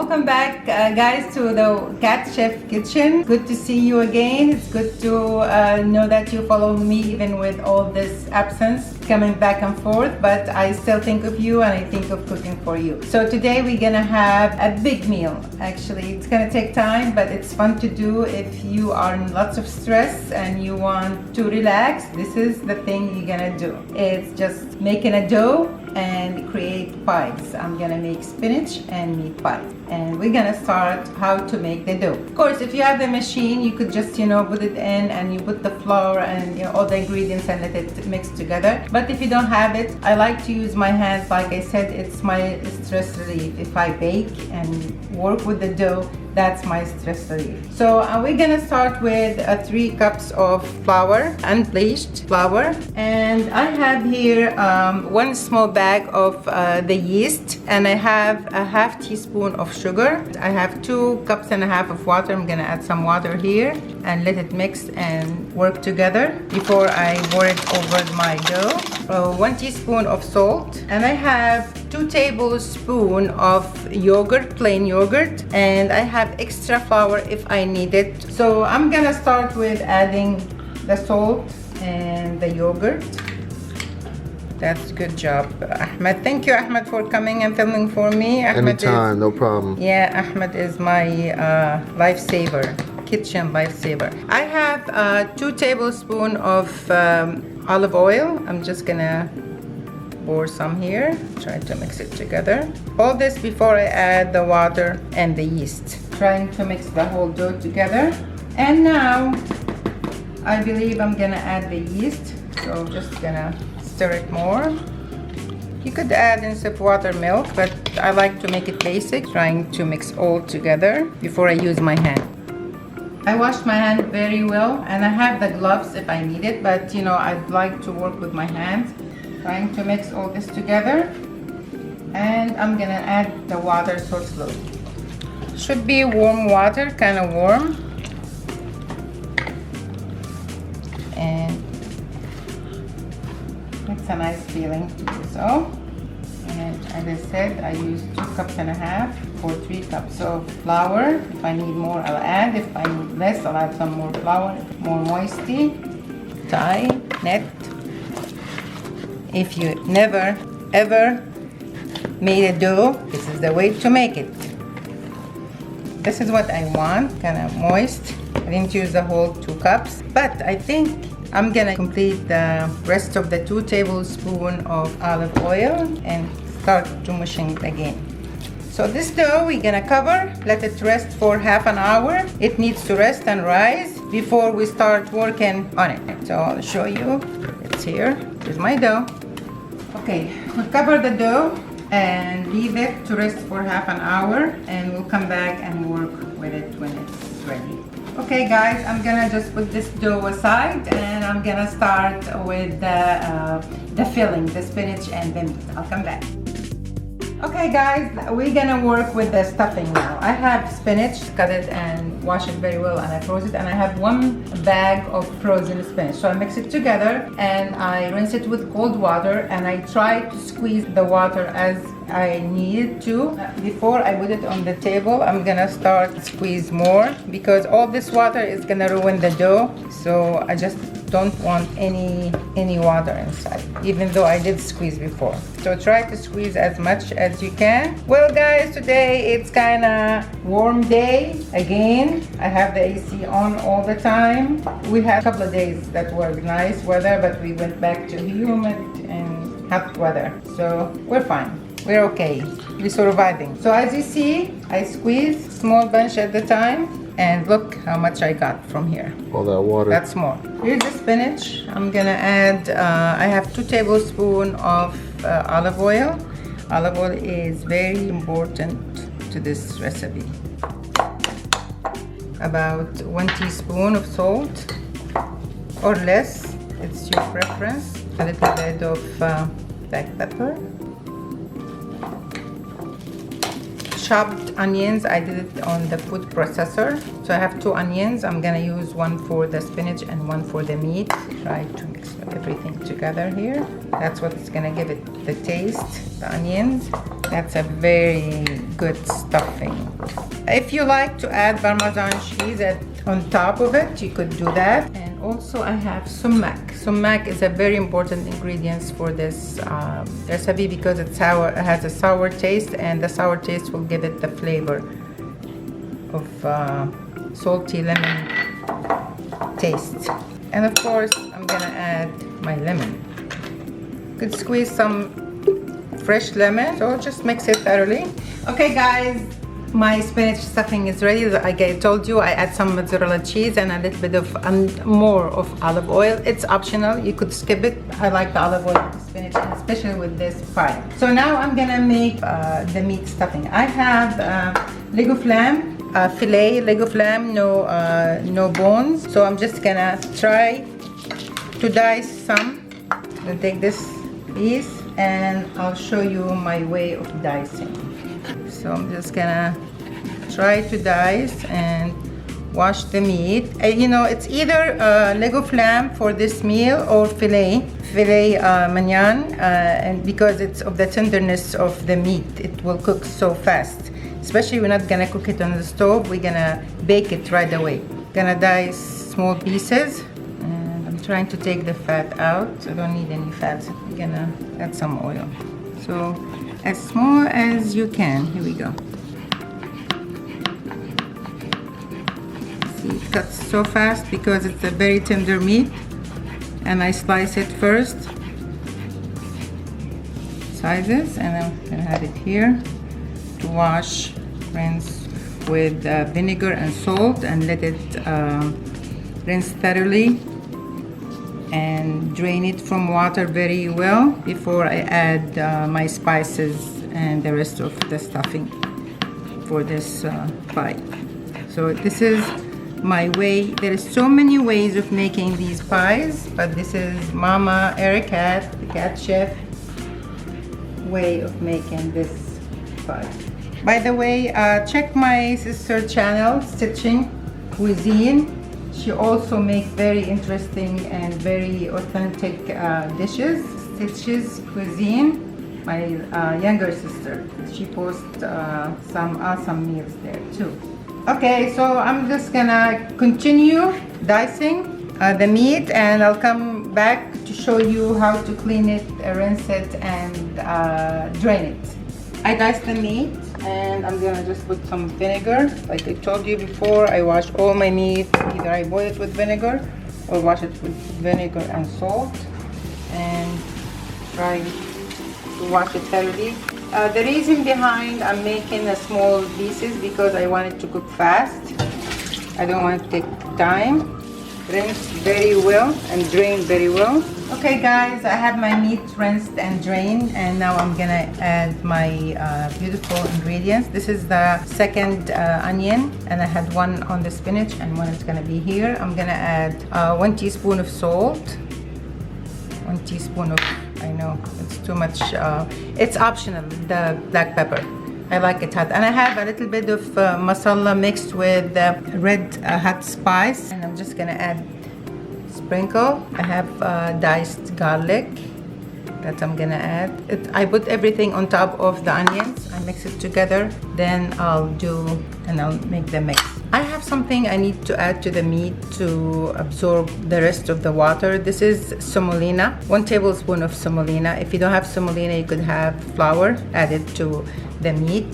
Welcome back, guys, to the Cat Chef Kitchen. Good to see you again. It's good to know that you follow me even with all this absence, coming back and forth, but I still think of you and I think of cooking for you. So today we're gonna have a big meal. Actually, it's gonna take time, but it's fun to do if you are in lots of stress and you want to relax. This is the thing you're gonna do. It's just making a dough and create pies. I'm gonna make spinach and meat pies, and we're gonna start how to make the dough. Of course, if you have the machine, you could just put it in and you put the flour and all the ingredients and let it mix together. But if you don't have it, I like to use my hands. Like I said, it's my stress relief. If I bake and work with the dough, that's my stress relief. So we're gonna start with 3 cups of flour, unbleached flour, and I have here 1 small bag of the yeast, and I have a half teaspoon of sugar. I have 2.5 cups of water. I'm gonna add some water here and let it mix and work together before I pour it over my dough. 1 teaspoon of salt, and I have 2 tablespoons of yogurt, plain yogurt, and I have extra flour if I need it. So I'm gonna start with adding the salt and the yogurt. That's good job, Ahmed. Thank you, Ahmed, for coming and filming for me. Ahmed Anytime, no problem. Yeah, Ahmed is my lifesaver, kitchen lifesaver. I have 2 tablespoons of olive oil. I'm just gonna pour some here. Try to mix it together. All this before I add the water and the yeast. Trying to mix the whole dough together. And now I believe I'm gonna add the yeast. So just gonna stir it more. You could add instead of water milk, but I like to make it basic. Trying to mix all together before I use my hand. I washed my hand very well, and I have the gloves if I need it, but I'd like to work with my hands. Trying to mix all this together, and I'm gonna add the water so slowly. Should be warm water, kind of warm, and it's a nice feeling to do so. And as I said, I used 2.5 cups for 3 cups of flour. If I need more, I'll add. If I need less, I'll add some more flour, more moisty. Tie, net. If you never ever made a dough, this is the way to make it. This is what I want, kind of moist. I didn't use the whole 2 cups, but I think I'm gonna complete the rest of the 2 tablespoons of olive oil and start to mushing it again. So this dough we're gonna cover, let it rest for half an hour. It needs to rest and rise before we start working on it. So I'll show you. It's here. Here's my dough. Okay, we'll cover the dough and leave it to rest for half an hour, and we'll come back and work with it when it's ready. Okay guys, I'm gonna just put this dough aside, and I'm gonna start with the filling, the spinach and the meat. I'll come back. Okay guys, we're gonna work with the stuffing now. I have spinach, cut it and wash it very well, and I froze it, and I have 1 bag of frozen spinach. So I mix it together and I rinse it with cold water, and I try to squeeze the water as I need to. Before I put it on the table, I'm gonna start to squeeze more because all this water is gonna ruin the dough. So I just don't want any water inside, even though I did squeeze before. So try to squeeze as much as you can. Well guys, today it's kind of warm day again. I have the AC on all the time. We had a couple of days that were nice weather, but we went back to humid and hot weather. So we're fine. We're okay. We're surviving. So as you see, I squeeze small bunch at the time, and look how much I got from here. All that water. That's more. Here's the spinach. I'm gonna add, I have 2 tablespoons of olive oil. Olive oil is very important to this recipe. About 1 teaspoon of salt or less. It's your preference. A little bit of black pepper. chopped onions. I did it on the food processor. So I have 2 onions. I'm gonna use one for the spinach and one for the meat. Try to mix everything together here. That's what's gonna give it the taste, the onions. That's a very good stuffing. If you like to add Parmesan cheese on top of it, you could do that. And also I have sumac. Sumac is a very important ingredient for this recipe because it's sour. It has a sour taste, and the sour taste will give it the flavor of salty lemon taste. And of course, I'm gonna add my lemon. Could squeeze some fresh lemon, so just mix it thoroughly. Okay guys, my spinach stuffing is ready. Like I told you, I add some mozzarella cheese and a little bit of more of olive oil. It's optional, you could skip it. I like the olive oil with the spinach, and especially with this pie. So now I'm gonna make the meat stuffing. I have leg of lamb, filet leg of lamb, no bones. So I'm just gonna try to dice some. I'm gonna take this piece and I'll show you my way of dicing. So I'm just gonna try to dice and wash the meat. You know, it's either leg of lamb for this meal or filet mignon, and because it's of the tenderness of the meat, it will cook so fast. Especially we're not gonna cook it on the stove, we're gonna bake it right away. Gonna dice small pieces, and I'm trying to take the fat out. I don't need any fat. I'm gonna add some oil. So as small as you can. Here we go. See, it cuts so fast because it's a very tender meat, and I slice it first, sizes, and I'm gonna have it here to wash, rinse with vinegar and salt, and let it rinse thoroughly and drain it from water very well before I add my spices and the rest of the stuffing for this pie. So this is my way. There is so many ways of making these pies, but this is Mama Ericat, the cat chef, way of making this pie. By the way, check my sister channel, Stitching Cuisine. She also makes very interesting and very authentic dishes. Stitches Cuisine, my younger sister. She posts some awesome meals there too. Okay, so I'm just gonna continue dicing the meat, and I'll come back to show you how to clean it, rinse it, and drain it. I diced the meat, and I'm gonna just put some vinegar. Like I told you before, I wash all my meat. Either I boil it with vinegar or wash it with vinegar and salt, and try to wash it thoroughly. The reason behind I'm making the small pieces because I want it to cook fast. I don't want it to take time. Rinse very well and drain very well. Okay guys, I have my meat rinsed and drained, and now I'm gonna add my beautiful ingredients. This is the second onion, and I had one on the spinach and one is gonna be here. I'm gonna add 1 teaspoon of salt, 1 teaspoon of, I know it's too much, it's optional, the black pepper. I like it hot. And I have a little bit of masala mixed with red hot spice, and I'm just gonna add sprinkle. I have diced garlic that I'm gonna add. I put everything on top of the onions. I mix it together, then I'll make the mix. I have something I need to add to the meat to absorb the rest of the water. This is semolina, 1 tablespoon of semolina. If you don't have semolina, you could have flour added to the meat,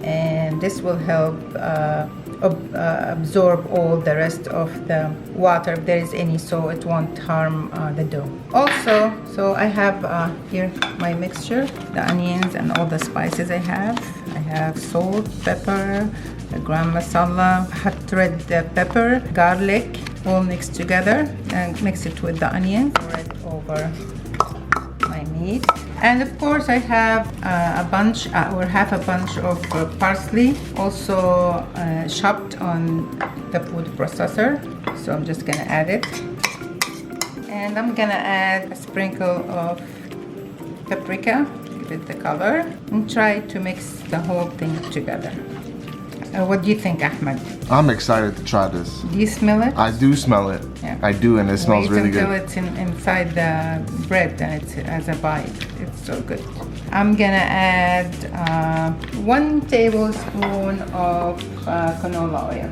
and this will help absorb all the rest of the water if there is any, so it won't harm the dough. Also, so I have here my mixture, the onions and all the spices I have. I have salt, pepper, gram masala, hot red pepper, garlic, all mixed together, and mix it with the onions. Pour it over my meat. And of course I have a bunch or half a bunch of parsley, also chopped on the food processor. So I'm just gonna add it, and I'm gonna add a sprinkle of paprika. give it the color, and try to mix the whole thing together. What do you think, Ahmed? I'm excited to try this. Do you smell it? I do smell it. Yeah. I do, and it smells really good. Wait until it's inside the bread and it's as a bite. It's so good. I'm gonna add 1 tablespoon of canola oil.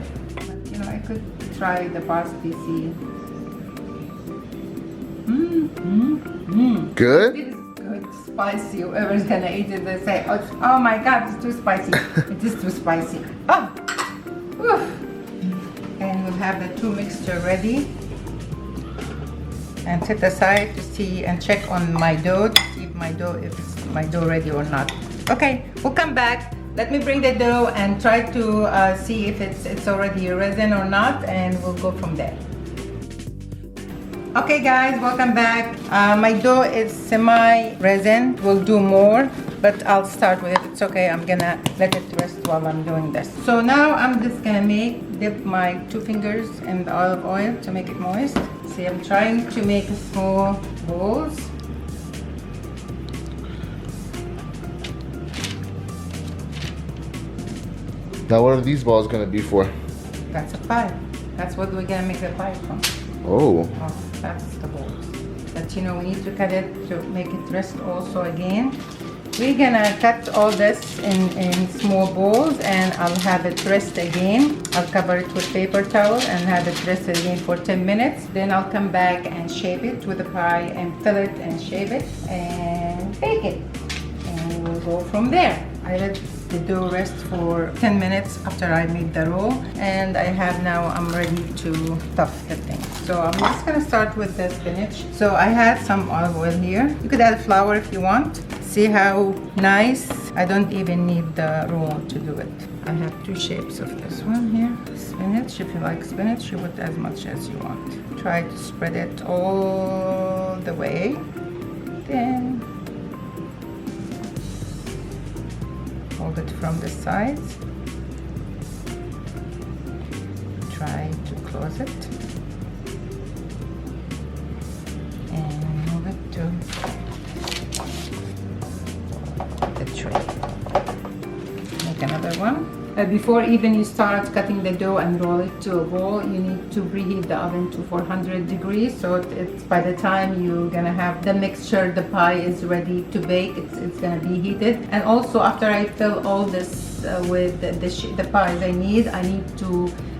You know, I could try the parsley seed. Good? It is good, spicy. Whoever's gonna eat it, they say, oh my God, it's too spicy. It is too spicy. Oh, oof. And we'll have the 2 mixture ready. And set aside to see and check on my dough to see if my dough ready or not. Okay, we'll come back. Let me bring the dough and try to see if it's already resin or not, and we'll go from there. Okay guys, welcome back. My dough is semi-resin. We'll do more, but I'll start with it. It's okay, I'm gonna let it rest while I'm doing this. So now I'm just gonna dip my 2 fingers in the olive oil to make it moist. See, I'm trying to make small balls. Now what are these balls gonna be for? That's a pie. That's what we're gonna make the pie from. Oh. That's the balls. But you know, we need to cut it to make it rest also again. We're gonna cut all this in small balls, and I'll have it rest again. I'll cover it with paper towel and have it rest again for 10 minutes. Then I'll come back and shape it with a pie and fill it and shape it and bake it. And we'll go from there. I let the dough rest for 10 minutes after I made the roll, and I'm ready to stuff the thing. So I'm just gonna start with the spinach. So I had some olive oil here. You could add flour if you want. See how nice? I don't even need the roll to do it. I have 2 shapes of this one here. Spinach, if you like spinach, you put as much as you want. Try to spread it all the way. Then hold it from the sides. Try to close it. And move it to the tray. Make another one. Before even you start cutting the dough and roll it to a ball, you need to preheat the oven to 400 degrees. So it's by the time you're gonna have the mixture, the pie is ready to bake. It's gonna be heated. And also after I fill all this with the pies I need to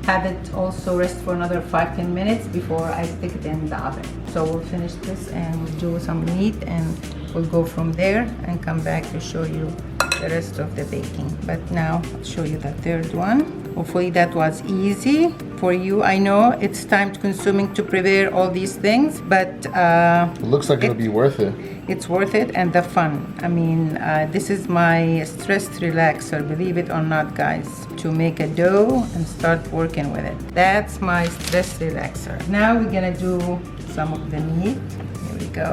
have it also rest for another 5-10 minutes before I stick it in the oven. So we'll finish this and we'll do some meat, and we'll go from there and come back to show you the rest of the baking. But now I'll show you the 3rd one. Hopefully that was easy for you. I know it's time consuming to prepare all these things, but it looks like it'll be worth it. It's worth it, and the fun. I mean, this is my stress relaxer, believe it or not, guys, to make a dough and start working with it. That's my stress relaxer. Now we're gonna do some of the meat. Here we go.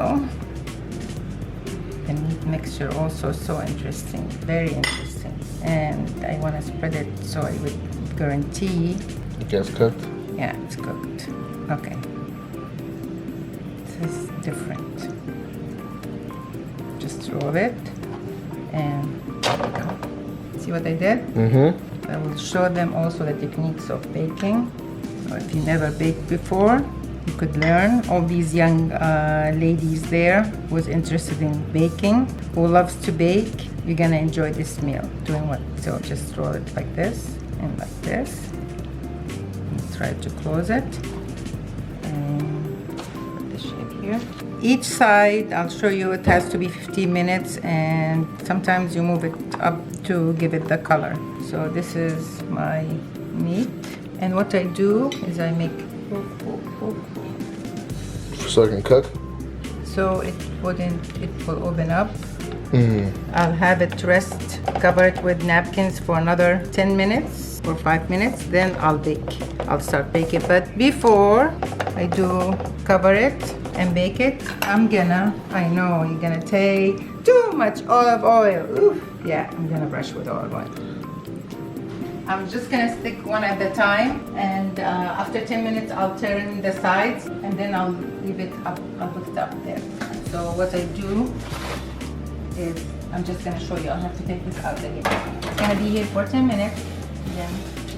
The meat mixture also so interesting, very interesting. And I want to spread it so I would guarantee. Okay, it's cooked? Yeah, it's cooked. Okay. This is different. Just roll it and there we go. See what I did? Mm-hmm. I will show them also the techniques of baking. So if you never baked before, you could learn. All these young ladies there who's interested in baking, who loves to bake, you're gonna enjoy this meal. Doing what? So just roll it like this and like this. And try to close it. And put the shape here. Each side, I'll show you, it has to be 15 minutes, and sometimes you move it up to give it the color. So this is my meat. And what I do is I make so it can cook? So it will open up. I'll have it rest, cover it with napkins for another 10 minutes or 5 minutes, then I'll bake. I'll start baking. But before I do cover it and bake it, I know you're gonna take too much olive oil. Oof. Yeah, I'm gonna brush with olive oil. I'm just gonna stick one at a time, and after 10 minutes I'll turn the sides, and then I'll leave it up. I'll put it up there. So what I do is, I'm just gonna show you. I'll have to take this out again. It's gonna be here for 10 minutes. Then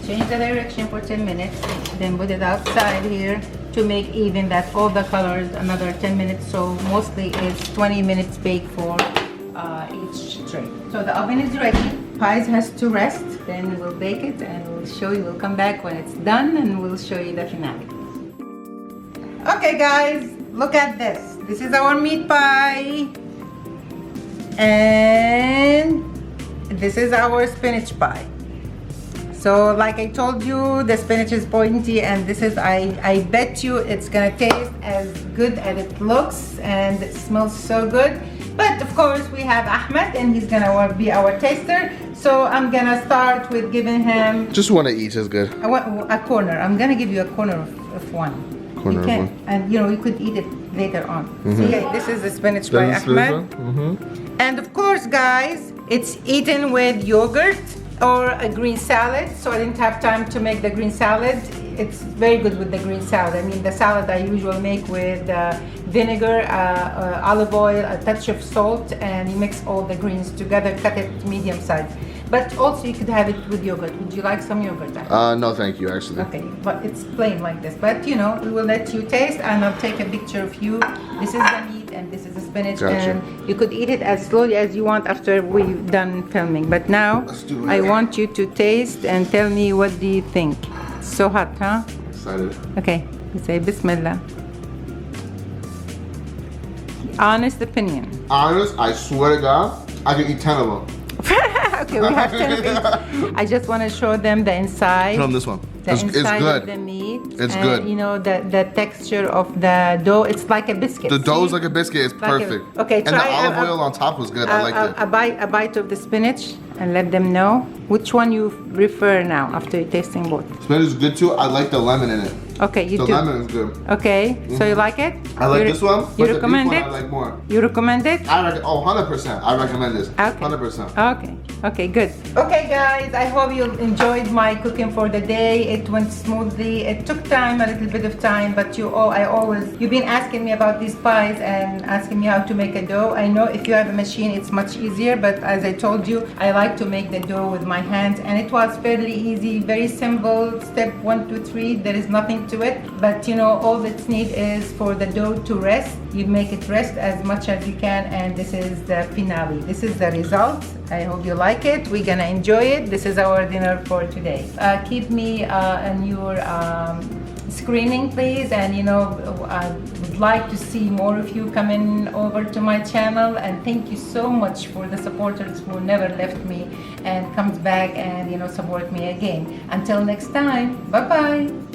change the direction for 10 minutes. Then put it outside here to make even that all the colors another 10 minutes. So mostly it's 20 minutes bake for each tray. So the oven is ready. Pies has to rest. Then we'll bake it and we'll show you. We'll come back when it's done and we'll show you the finale. Okay guys, look at this. This is our meat pie. And this is our spinach pie. So like I told you, the spinach is pointy, and this is, I bet you it's gonna taste as good as it looks, and it smells so good. But of course we have Ahmed, and he's gonna be our taster. So I'm gonna start with giving him Just one of each is good. a corner. I'm gonna give you a corner of one. Corner you can, of one. and you know, you could eat it later on. See, this is the spinach by Ahmed. And of course, guys, it's eaten with yogurt or a green salad. So I didn't have time to make the green salad. It's very good with the green salad. I mean, the salad I usually make with vinegar, olive oil, a touch of salt, and you mix all the greens together, cut it medium size. But also you could have it with yogurt. Would you like some yogurt? No, thank you, actually. Okay, but it's plain like this. But you know, we will let you taste, and I'll take a picture of you. This is the meat, and this is the spinach, Gotcha. and you could eat it as slowly as you want after we've done filming. But now, Let's do it. I want you to taste and tell me what do you think. It's so hot, huh? Excited. Okay, you say Bismillah. Honest opinion. Honest, I swear to God, I can eat 10 of them. Okay, we have 10 of each. I just want to show them the inside. Show them this one. The It's inside good. of the meat. It's and, good. You know, the texture of the dough, it's like a biscuit. The dough's See? like a biscuit. It's Like a- perfect. okay, And the try olive oil on top was good. I liked it. A bite of the spinach, and let them know which one you prefer now after tasting both. Spinach is good too. I like the lemon in it. Okay, you The too. lemon is good. Okay, so you like it? I like You this one, You but recommend the beef it? one I like more. You recommend it? I reckon, 100%. I recommend this. Okay. 100%. Okay. Okay, good. Okay, guys, I hope you enjoyed my cooking for the day. It went smoothly. It took time, a little bit of time, but you've been asking me about these pies and asking me how to make a dough. I know if you have a machine, it's much easier, but as I told you, I like to make the dough with my hands, and it was fairly easy, very simple. Step 1, 2, 3. There is nothing to it, but you know, all that's need is for the dough to rest. You make it rest as much as you can, and this is the finale. This is the result. I hope you like it. We're gonna enjoy it. This is our dinner for today. Keep me on your screening, please, and you know, I would like to see more of you coming over to my channel. And thank you so much for the supporters who never left me and comes back and you know, support me again. Until next time, bye bye.